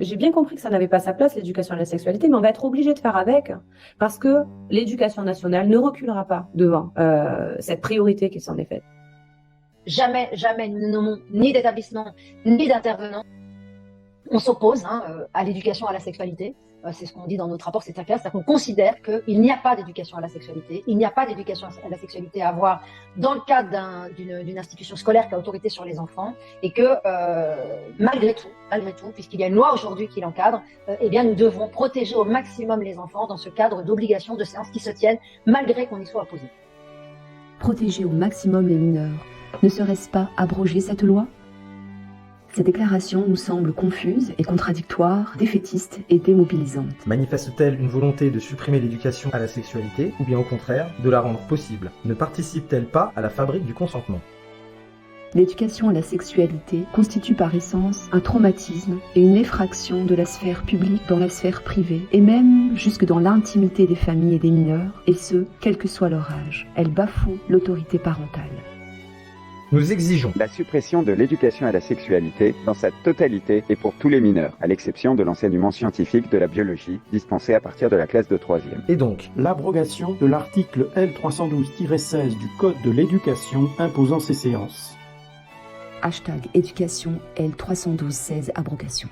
j'ai bien compris que ça n'avait pas sa place, l'éducation à la sexualité, mais on va être obligé de faire avec, parce que l'éducation nationale ne reculera pas devant cette priorité qui s'en est faite. Jamais, jamais nous ne nommons ni d'établissement, ni d'intervenant. On s'oppose à l'éducation à la sexualité. C'est ce qu'on dit dans notre rapport, c'est très clair, c'est-à-dire qu'on considère qu'il n'y a pas d'éducation à la sexualité, il n'y a pas d'éducation à la sexualité à avoir dans le cadre d'une institution scolaire qui a autorité sur les enfants, et que malgré tout, puisqu'il y a une loi aujourd'hui qui l'encadre, eh bien nous devons protéger au maximum les enfants dans ce cadre d'obligation de séances qui se tiennent, malgré qu'on y soit opposé. Protéger au maximum les mineurs, ne serait-ce pas abroger cette loi ? Ces déclarations nous semblent confuses et contradictoires, défaitistes et démobilisantes. Manifeste-t-elle une volonté de supprimer l'éducation à la sexualité ou bien au contraire de la rendre possible? Ne participe-t-elle pas à la fabrique du consentement? L'éducation à la sexualité constitue par essence un traumatisme et une effraction de la sphère publique dans la sphère privée, et même jusque dans l'intimité des familles et des mineurs, et ce, quel que soit leur âge. Elle bafoue l'autorité parentale. Nous exigeons la suppression de l'éducation à la sexualité dans sa totalité et pour tous les mineurs, à l'exception de l'enseignement scientifique de la biologie, dispensé à partir de la classe de 3e. et donc L'abrogation de l'article L312-16 du Code de l'éducation imposant ces séances. #éducation L312-16 abrogation.